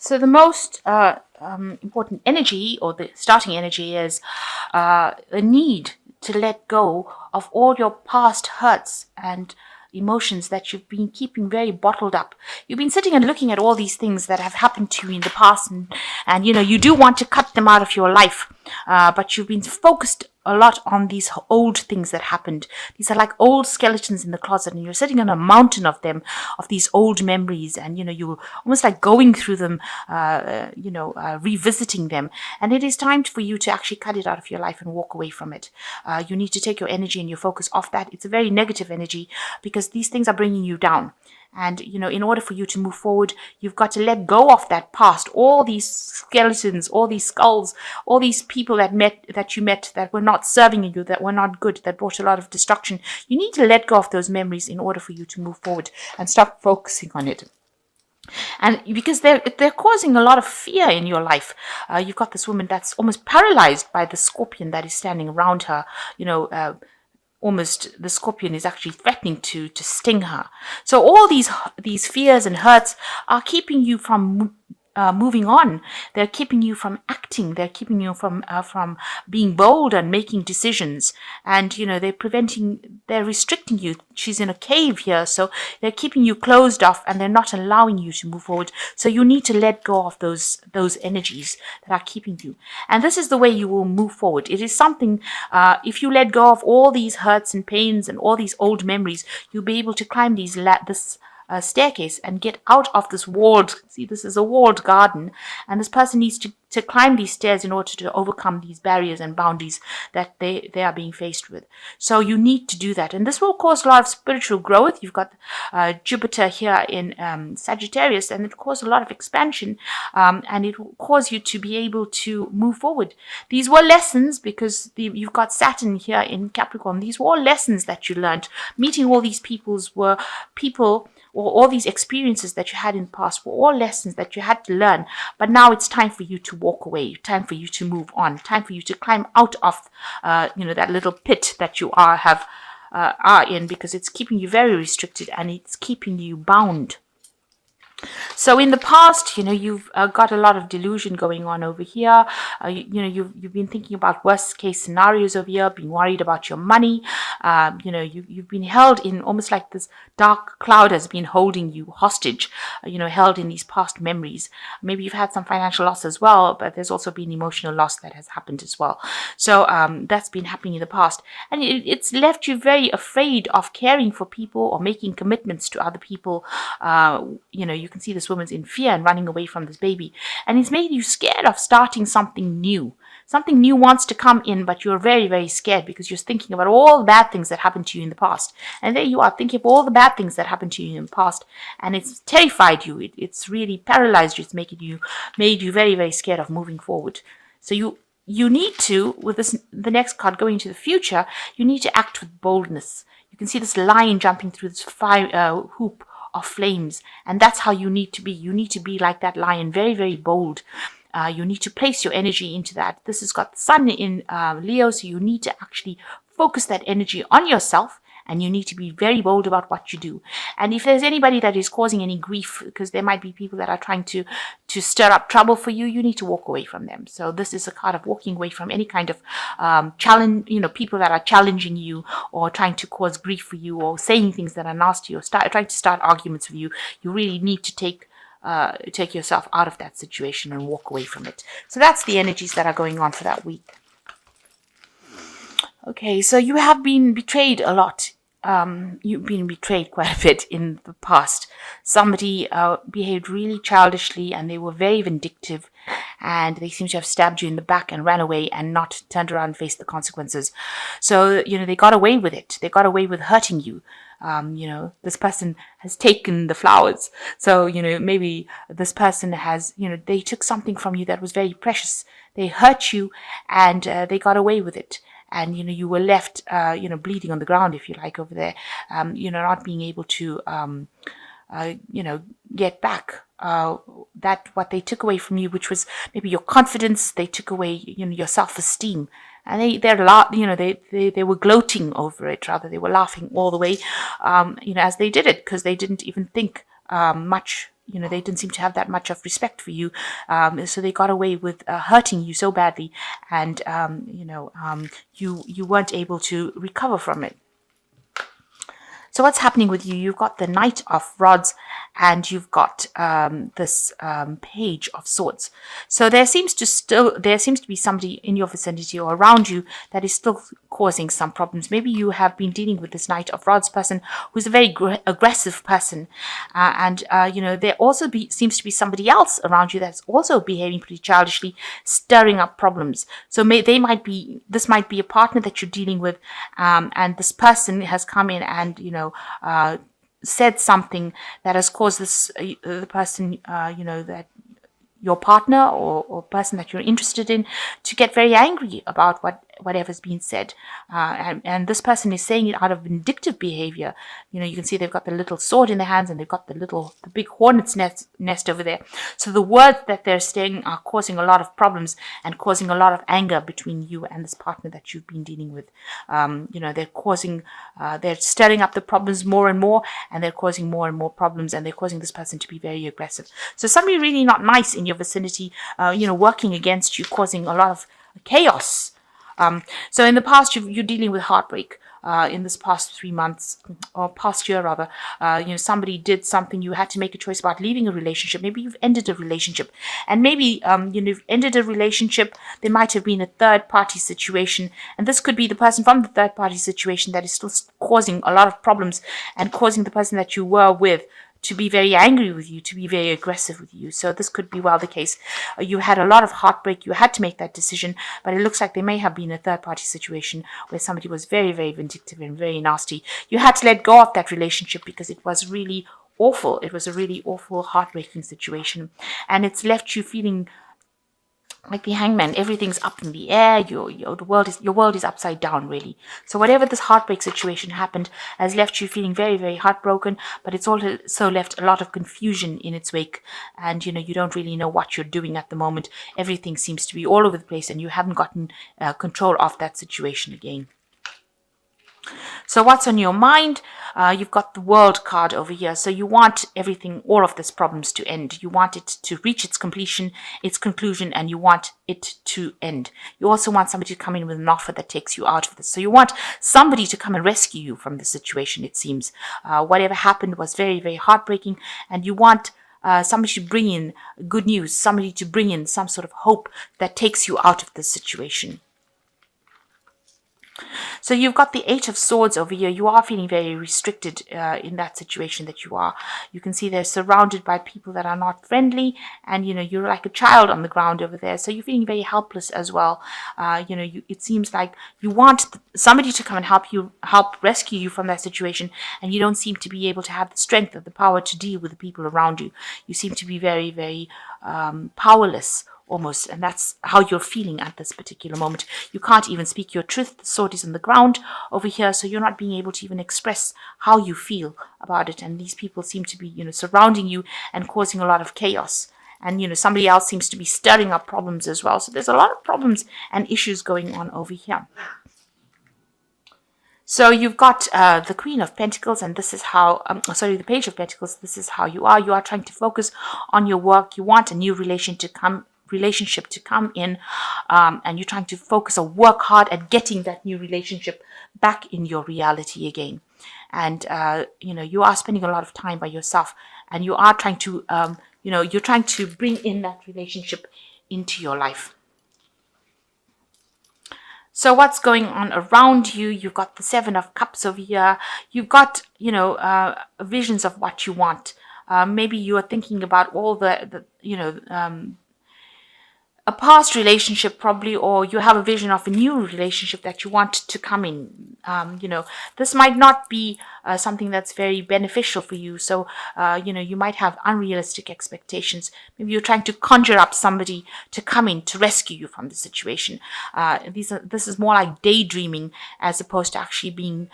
So the most important energy, or the starting energy, is a need to let go of all your past hurts and emotions that you've been keeping very bottled up. You've been sitting and looking at all these things that have happened to you in the past, and you do want to cut them out of your life, but you've been focused a lot on these old things that happened. These are like old skeletons in the closet, and you're sitting on a mountain of them, of these old memories, and you're almost like going through them, revisiting them. And it is time for you to actually cut it out of your life and walk away from it. You need to take your energy and your focus off that. It's a very negative energy because these things are bringing you down. And, in order for you to move forward, you've got to let go of that past, all these skeletons, all these skulls, all these people that you met that were not serving you, that were not good, that brought a lot of destruction. You need to let go of those memories in order for you to move forward and stop focusing on it. And because they're causing a lot of fear in your life. You've got this woman that's almost paralyzed by the scorpion that is standing around her, almost the scorpion is actually threatening to sting her. So all these fears and hurts are keeping you from moving on. They're keeping you from acting. They're keeping you from being bold and making decisions. And they're restricting you. She's in a cave here, so they're keeping you closed off, and they're not allowing you to move forward. So you need to let go of those energies that are keeping you. And this is the way you will move forward. It is something, if you let go of all these hurts and pains and all these old memories, you'll be able to climb this staircase and get out of this walled, see, this is a walled garden, and this person needs to climb these stairs in order to overcome these barriers and boundaries that they are being faced with. So you need to do that, and this will cause a lot of spiritual growth. You've got Jupiter here in Sagittarius, and it will cause a lot of expansion, and it will cause you to be able to move forward. These were lessons because you've got Saturn here in Capricorn. These were all lessons that you learned. Meeting all these or all these experiences that you had in the past were all lessons that you had to learn. But now it's time for you to walk away, time for you to move on, time for you to climb out of, that little pit that you are in, because it's keeping you very restricted and it's keeping you bound. So in the past, you've got a lot of delusion going on over here. You've been thinking about worst case scenarios over here, being worried about your money. You've been held in almost like this dark cloud has been holding you hostage, held in these past memories. Maybe you've had some financial loss as well, but there's also been emotional loss that has happened as well. So that's been happening in the past. And it's left you very afraid of caring for people or making commitments to other people. You can see this woman's in fear and running away from this baby, and it's made you scared of starting something new. Something new wants to come in, but you're very, very scared because you're thinking about all the bad things that happened to you in the past. And there you are thinking of all the bad things that happened to you in the past, and it's terrified you. It's really paralyzed you. It's made you very, very scared of moving forward. So you need to, with the next card going into the future, you need to act with boldness. You can see this lion jumping through this hoop of flames, and that's how you need to be. You need to be like that lion, very, very bold. You need to place your energy into that. This has got the sun in Leo, so you need to actually focus that energy on yourself, and you need to be very bold about what you do. And if there's anybody that is causing any grief, because there might be people that are trying to stir up trouble for you, you need to walk away from them. So this is a card of walking away from any kind of challenge, people that are challenging you or trying to cause grief for you or saying things that are nasty or trying to start arguments with you. You really need to take yourself out of that situation and walk away from it. So that's the energies that are going on for that week. Okay, so you have been betrayed a lot. You've been betrayed quite a bit in the past. Somebody behaved really childishly, and they were very vindictive, and they seem to have stabbed you in the back and ran away and not turned around and faced the consequences. So, they got away with it. They got away with hurting you. This person has taken the flowers. So, maybe this person has, they took something from you that was very precious. They hurt you, and they got away with it. And, you were left, bleeding on the ground, if you like, over there, not being able to, get back that what they took away from you, which was maybe your confidence. They took away, your self-esteem. And they were gloating over it. Rather, they were laughing all the way, as they did it, because they didn't even think much they didn't seem to have that much of respect for you. So they got away with hurting you so badly, and you weren't able to recover from it. So what's happening with you? You've got the Knight of Rods, and you've got this Page of Swords. So there seems to be somebody in your vicinity or around you that is still causing some problems. Maybe you have been dealing with this Knight of Rods person who's a very aggressive person, and there also seems to be somebody else around you that's also behaving pretty childishly, stirring up problems. So this might be a partner that you're dealing with, and this person has come in and said something that has caused the person, that your partner or person that you're interested in, to get very angry about whatever's been said. And this person is saying it out of vindictive behavior. You can see they've got the little sword in their hands, and they've got the big hornet's nest over there. So the words that they're saying are causing a lot of problems and causing a lot of anger between you and this partner that you've been dealing with. They're stirring up the problems more and more, and they're causing more and more problems, and they're causing this person to be very aggressive. So somebody really not nice in your vicinity, working against you, causing a lot of chaos. So in the past, you're dealing with heartbreak. In this past 3 months, or past year rather, somebody did something. You had to make a choice about leaving a relationship. Maybe you've ended a relationship, and maybe you've ended a relationship. There might have been a third party situation, and this could be the person from the third party situation that is still causing a lot of problems and causing the person that you were with to be very angry with you, to be very aggressive with you. So this could be well the case. You had a lot of heartbreak. You had to make that decision, but it looks like there may have been a third-party situation where somebody was very, very vindictive and very nasty. You had to let go of that relationship because it was really awful. It was a really awful, heartbreaking situation, and it's left you feeling like the Hangman. Everything's up in the air. Your world is upside down, really. So whatever this heartbreak situation happened has left you feeling very, very heartbroken, but it's also left a lot of confusion in its wake, and you don't really know what you're doing at the moment. Everything seems to be all over the place, and you haven't gotten control of that situation again. So what's on your mind? You've got the World card over here. So you want all of these problems to end. You want it to reach its conclusion, and you want it to end. You also want somebody to come in with an offer that takes you out of this. So you want somebody to come and rescue you from the situation, it seems. Whatever happened was very, very heartbreaking, and you want somebody to bring in good news, somebody to bring in some sort of hope that takes you out of this situation. So you've got the Eight of Swords over here. You are feeling very restricted in that situation that you are. You can see they're surrounded by people that are not friendly, and you're like a child on the ground over there. So you're feeling very helpless as well. It seems like you want somebody to come and help rescue you from that situation, and you don't seem to be able to have the strength or the power to deal with the people around you. You seem to be very, very powerless, almost, and that's how you're feeling at this particular moment. You can't even speak your truth. The sword is on the ground over here, so you're not being able to even express how you feel about it, and these people seem to be surrounding you and causing a lot of chaos, and somebody else seems to be stirring up problems as well. So there's a lot of problems and issues going on over here. So you've got the Queen of Pentacles, and this is how, the Page of Pentacles. This is how you are. You are trying to focus on your work. You want a new relationship to come in, and you're trying to focus or work hard at getting that new relationship back in your reality again. And you are spending a lot of time by yourself, and you are trying to you're trying to bring in that relationship into your life. So what's going on around you? You've got the Seven of Cups over here. You've got visions of what you want. Maybe you are thinking about all a past relationship probably, or you have a vision of a new relationship that you want to come in. This might not be something that's very beneficial for you. So, you might have unrealistic expectations. Maybe you're trying to conjure up somebody to come in to rescue you from the situation. This is more like daydreaming as opposed to actually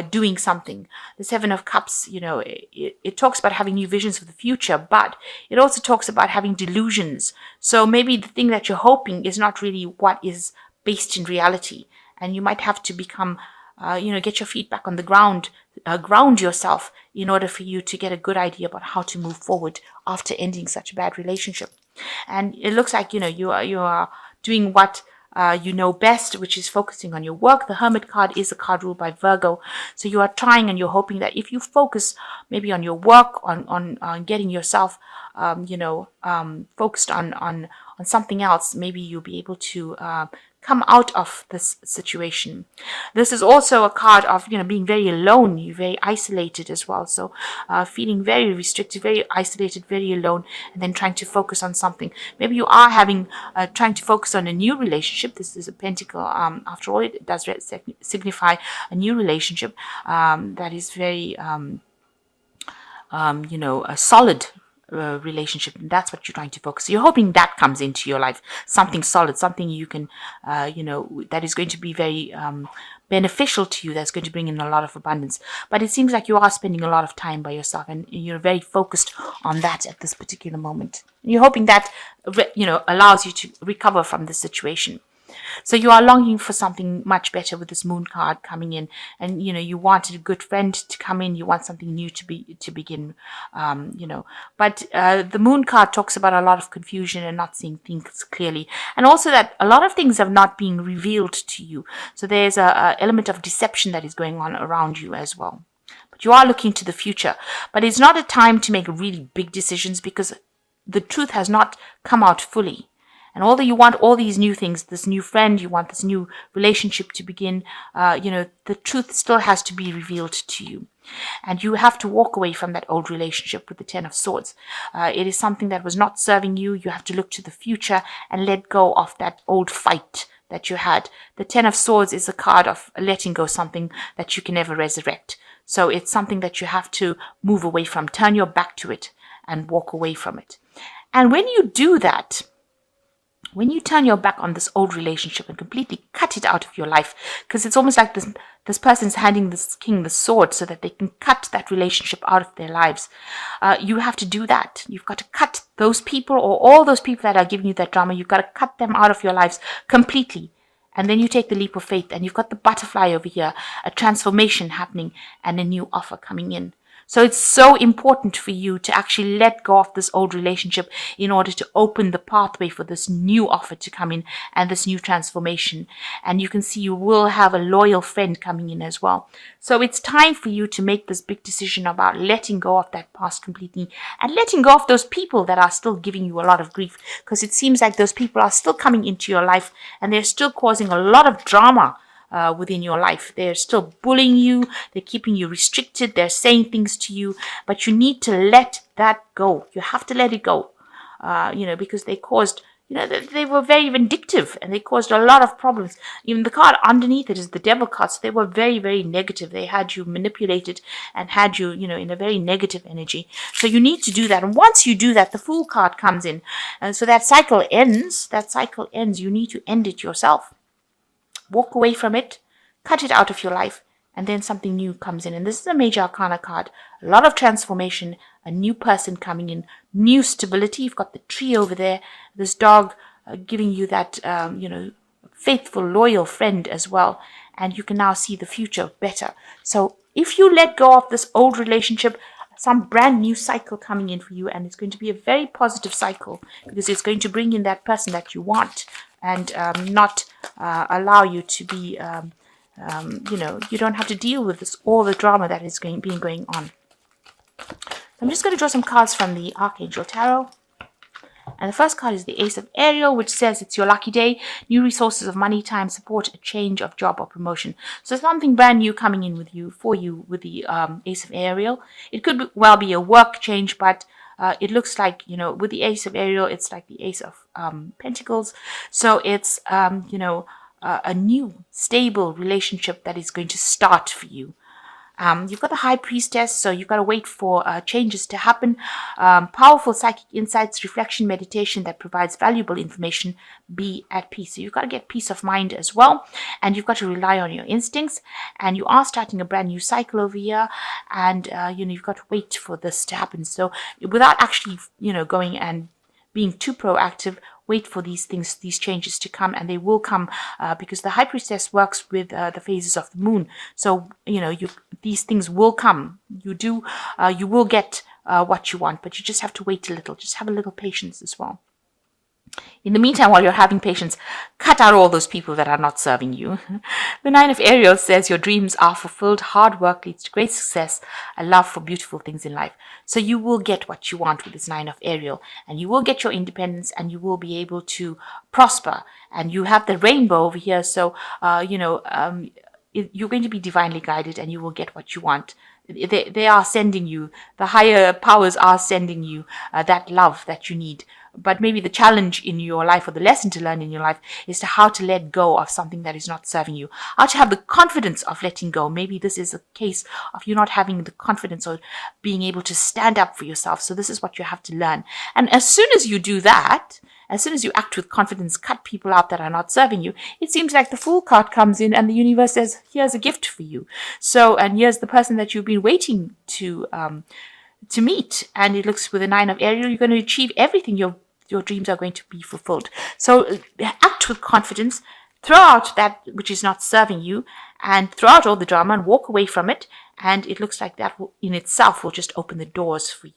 doing something. The Seven of Cups, it talks about having new visions for the future, but it also talks about having delusions. So maybe the thing that you're hoping is not really what is based in reality, and you might have to become get your feet back on the ground, ground yourself in order for you to get a good idea about how to move forward after ending such a bad relationship. And it looks like, you are doing what you know best, which is focusing on your work. The Hermit card is a card ruled by Virgo. So you are trying and you're hoping that if you focus maybe on your work, on getting yourself, focused on something else, maybe you'll be able to come out of this situation. This is also a card of, being very alone. You're very isolated as well. So feeling very restricted, very isolated, very alone, and then trying to focus on something. Maybe you are having, trying to focus on a new relationship. This is a pentacle. After all, it does signify a new relationship that is very, a solid relationship, and that's what you're trying to focus. You're hoping that comes into your life, something solid, something you can, that is going to be very beneficial to you, that's going to bring in a lot of abundance. But it seems like you are spending a lot of time by yourself, and you're very focused on that at this particular moment. You're hoping that, allows you to recover from the situation. So you are longing for something much better with this moon card coming in, and you wanted a good friend to come in. You want something new to begin, But the moon card talks about a lot of confusion and not seeing things clearly, and also that a lot of things have not been revealed to you. So there's a element of deception that is going on around you as well. But you are looking to the future. But it's not a time to make really big decisions because the truth has not come out fully. And although you want all these new things, this new friend, you want this new relationship to begin, the truth still has to be revealed to you. And you have to walk away from that old relationship with the Ten of Swords. It is something that was not serving you. You have to look to the future and let go of that old fight that you had. The Ten of Swords is a card of letting go something that you can never resurrect. So it's something that you have to move away from, turn your back to it and walk away from it. And when you do that, when you turn your back on this old relationship and completely cut it out of your life, because it's almost like this person's handing this king the sword so that they can cut that relationship out of their lives. You have to do that. You've got to cut those people, or all those people that are giving you that drama. You've got to cut them out of your lives completely. And then you take the leap of faith, and you've got the butterfly over here, a transformation happening and a new offer coming in. So it's so important for you to actually let go of this old relationship in order to open the pathway for this new offer to come in and this new transformation. And you can see you will have a loyal friend coming in as well. So it's time for you to make this big decision about letting go of that past completely and letting go of those people that are still giving you a lot of grief, because it seems like those people are still coming into your life and they're still causing a lot of drama within your life. They're still bullying you. They're keeping you restricted. They're saying things to you, but you need to let that go. You have to let it go, because they caused, they were very vindictive and they caused a lot of problems. Even the card underneath it is the devil card. So they were very, very negative. They had you manipulated and had you, in a very negative energy. So you need to do that. And once you do that, the Fool card comes in. And so that cycle ends. You need to end it yourself. Walk away from it, cut it out of your life, and then something new comes in. And this is a major arcana card. A lot of transformation, a new person coming in, new stability. You've got the tree over there, this dog giving you that, faithful, loyal friend as well. And you can now see the future better. So if you let go of this old relationship, some brand new cycle coming in for you, and it's going to be a very positive cycle because it's going to bring in that person that you want and not allow you to be, you don't have to deal with all the drama that is going on. I'm just going to draw some cards from the Archangel Tarot. And the first card is the Ace of Ariel, which says it's your lucky day. New resources of money, time, support, a change of job or promotion. So something brand new coming in for you with the Ace of Ariel. It could well be a work change, but it looks like, with the Ace of Ariel, it's like the Ace of Pentacles. So it's, a new, stable relationship that is going to start for you. You've got the High Priestess, so you've got to wait for changes to happen. Powerful psychic insights, reflection, meditation that provides valuable information. Be at peace. So you've got to get peace of mind as well, and you've got to rely on your instincts. And you are starting a brand new cycle over here, and you've got to wait for this to happen. So without actually going and being too proactive, wait for these things, these changes to come, and they will come because the High Priestess works with the phases of the moon. So these things will come. You will get what you want, but you just have to wait a little. Just have a little patience as well. In the meantime, while you're having patience, cut out all those people that are not serving you. The Nine of Ariel says your dreams are fulfilled, hard work leads to great success, a love for beautiful things in life. So you will get what you want with this Nine of Ariel, and you will get your independence, and you will be able to prosper. And you have the rainbow over here, so you're going to be divinely guided, and you will get what you want. They are sending you, the higher powers are sending you that love that you need. But maybe the challenge in your life, or the lesson to learn in your life, is to how to let go of something that is not serving you. How to have the confidence of letting go. Maybe this is a case of you not having the confidence or being able to stand up for yourself. So this is what you have to learn. And as soon as you do that, as soon as you act with confidence, cut people out that are not serving you, it seems like the Fool card comes in and the universe says, here's a gift for you. So, and here's the person that you've been waiting to meet. And it looks with the Nine of Ariel, you're going to achieve everything. Your dreams are going to be fulfilled. So act with confidence, throw out that which is not serving you, and throw out all the drama and walk away from it. And it looks like that in itself will just open the doors for you.